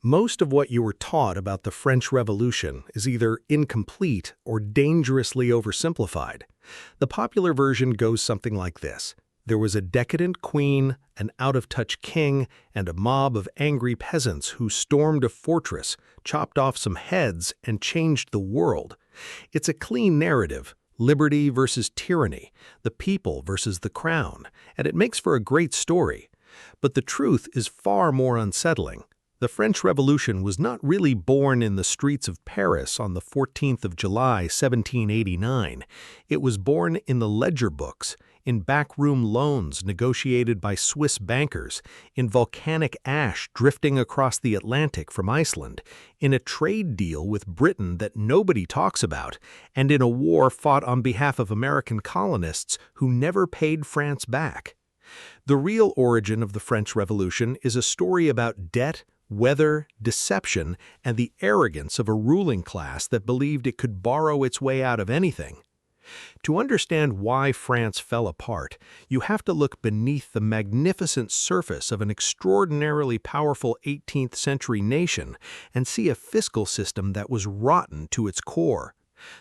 Most of what you were taught about the French Revolution is either incomplete or dangerously oversimplified. The popular version goes something like this. There was a decadent queen, an out-of-touch king, and a mob of angry peasants who stormed a fortress, chopped off some heads, and changed the world. It's a clean narrative, liberty versus tyranny, the people versus the crown, and it makes for a great story. But the truth is far more unsettling. The French Revolution was not really born in the streets of Paris on the 14th of July, 1789. It was born in the ledger books, in backroom loans negotiated by Swiss bankers, in volcanic ash drifting across the Atlantic from Iceland, in a trade deal with Britain that nobody talks about, and in a war fought on behalf of American colonists who never paid France back. The real origin of the French Revolution is a story about debt, weather, deception, and the arrogance of a ruling class that believed it could borrow its way out of anything. To understand why France fell apart, you have to look beneath the magnificent surface of an extraordinarily powerful 18th-century nation and see a fiscal system that was rotten to its core.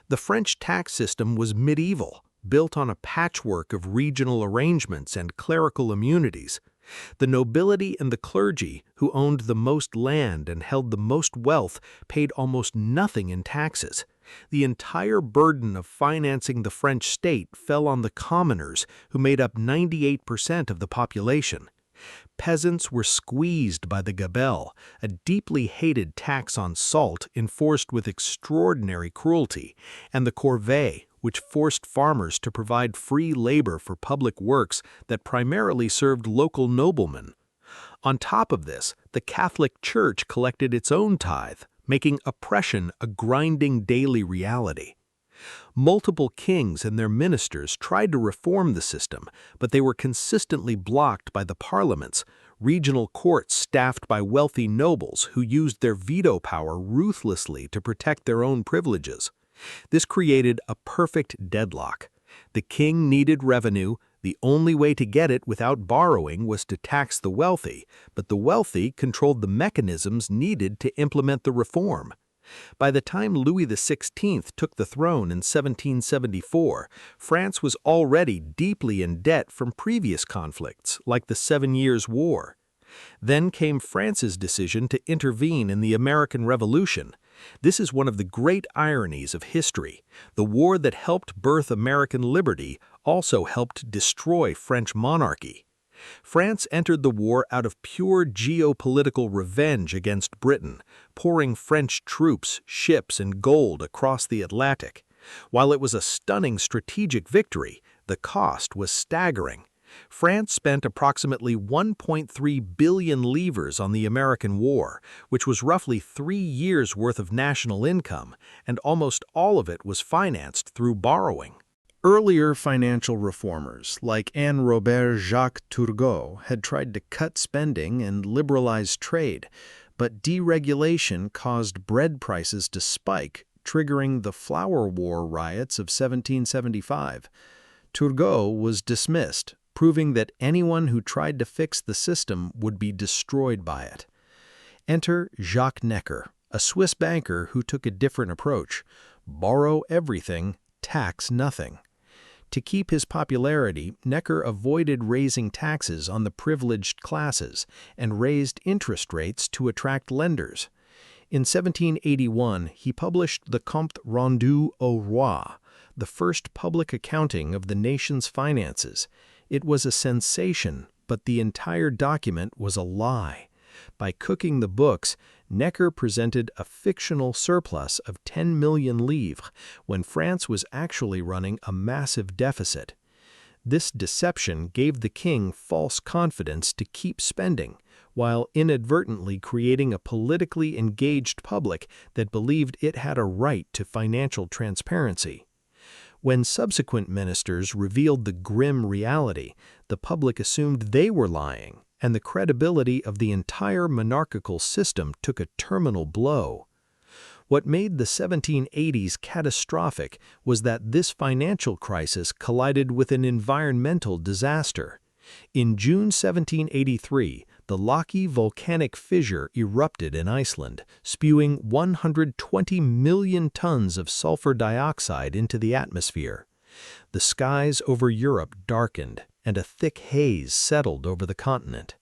The French tax system was medieval, built on a patchwork of regional arrangements and clerical immunities. The nobility and the clergy, who owned the most land and held the most wealth, paid almost nothing in taxes. The entire burden of financing the French state fell on the commoners, who made up 98% of the population. Peasants were squeezed by the gabelle, a deeply hated tax on salt enforced with extraordinary cruelty, and the corvée, which forced farmers to provide free labor for public works that primarily served local noblemen. On top of this, the Catholic Church collected its own tithe, making oppression a grinding daily reality. Multiple kings and their ministers tried to reform the system, but they were consistently blocked by the parliaments, regional courts staffed by wealthy nobles who used their veto power ruthlessly to protect their own privileges. This created a perfect deadlock. The king needed revenue. The only way to get it without borrowing was to tax the wealthy, but the wealthy controlled the mechanisms needed to implement the reform. By the time Louis XVI took the throne in 1774, France was already deeply in debt from previous conflicts, like the 7 Years' War. Then came France's decision to intervene in the American Revolution. This is one of the great ironies of history. The war that helped birth American liberty also helped destroy French monarchy. France entered the war out of pure geopolitical revenge against Britain, pouring French troops, ships, and gold across the Atlantic. While it was a stunning strategic victory, the cost was staggering. France spent approximately 1.3 billion livres on the American War, which was roughly 3 years' worth of national income, and almost all of it was financed through borrowing. Earlier financial reformers, like Anne Robert Jacques Turgot, had tried to cut spending and liberalize trade, but deregulation caused bread prices to spike, triggering the Flour War riots of 1775. Turgot was dismissed, proving that anyone who tried to fix the system would be destroyed by it. Enter Jacques Necker, a Swiss banker who took a different approach: borrow everything, tax nothing. To keep his popularity, Necker avoided raising taxes on the privileged classes and raised interest rates to attract lenders. In 1781, he published the Compte Rendu au Roi, the first public accounting of the nation's finances. It was a sensation, but the entire document was a lie. By cooking the books, Necker presented a fictional surplus of 10 million livres when France was actually running a massive deficit. This deception gave the king false confidence to keep spending, while inadvertently creating a politically engaged public that believed it had a right to financial transparency. When subsequent ministers revealed the grim reality, the public assumed they were lying, and the credibility of the entire monarchical system took a terminal blow. What made the 1780s catastrophic was that this financial crisis collided with an environmental disaster. In June 1783, the Laki volcanic fissure erupted in Iceland, spewing 120 million tons of sulfur dioxide into the atmosphere. The skies over Europe darkened, and a thick haze settled over the continent.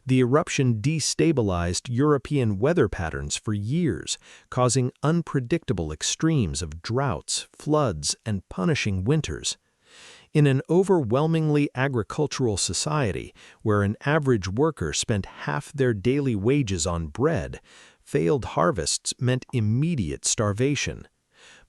The eruption destabilized European weather patterns for years, causing unpredictable extremes of droughts, floods, and punishing winters. In an overwhelmingly agricultural society, where an average worker spent half their daily wages on bread, failed harvests meant immediate starvation.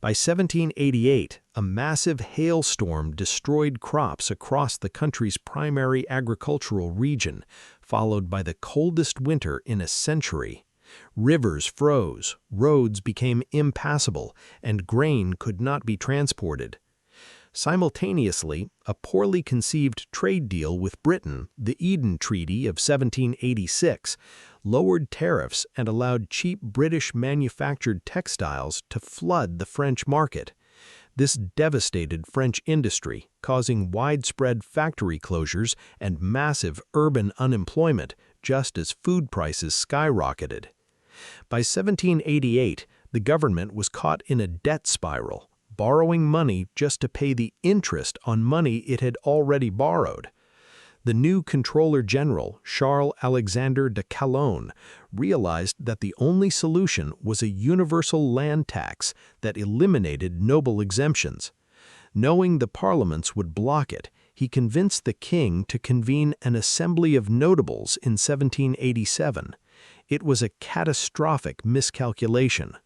By 1788, a massive hailstorm destroyed crops across the country's primary agricultural region, followed by the coldest winter in a century. Rivers froze, roads became impassable, and grain could not be transported. Simultaneously, a poorly conceived trade deal with Britain, the Eden Treaty of 1786, lowered tariffs and allowed cheap British-manufactured textiles to flood the French market. This devastated French industry, causing widespread factory closures and massive urban unemployment just as food prices skyrocketed. By 1788, the government was caught in a debt spiral, borrowing money just to pay the interest on money it had already borrowed. The new Controller General, Charles Alexander de Calonne, realized that the only solution was a universal land tax that eliminated noble exemptions. Knowing the parliaments would block it, he convinced the king to convene an assembly of notables in 1787. It was a catastrophic miscalculation.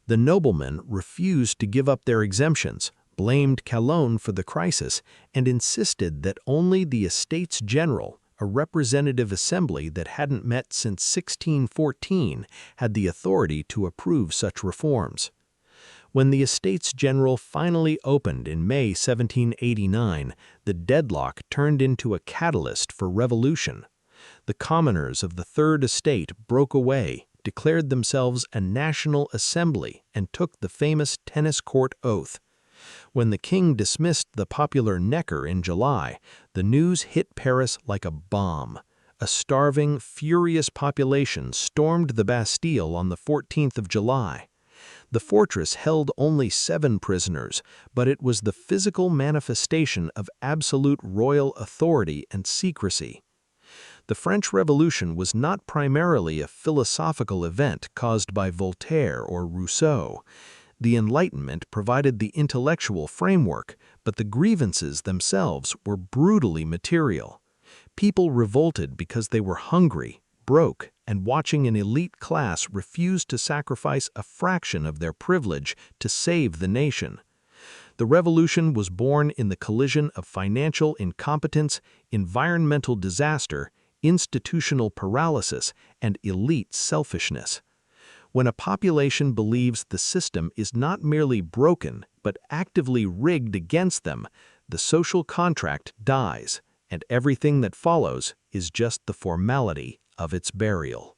The noblemen refused to give up their exemptions, blamed Calonne for the crisis, and insisted that only the Estates General, a representative assembly that hadn't met since 1614, had the authority to approve such reforms. When the Estates General finally opened in May 1789, the deadlock turned into a catalyst for revolution. The commoners of the Third Estate broke away, declared themselves a national assembly, and took the famous tennis court oath. When the king dismissed the popular Necker in July, the news hit Paris like a bomb. A starving, furious population stormed the Bastille on the 14th of July. The fortress held only 7 prisoners, but it was the physical manifestation of absolute royal authority and secrecy. The French Revolution was not primarily a philosophical event caused by Voltaire or Rousseau. The Enlightenment provided the intellectual framework, but the grievances themselves were brutally material. People revolted because they were hungry, broke, and watching an elite class refuse to sacrifice a fraction of their privilege to save the nation. The revolution was born in the collision of financial incompetence, environmental disaster, institutional paralysis, and elite selfishness. When a population believes the system is not merely broken, but actively rigged against them, the social contract dies, and everything that follows is just the formality of its burial.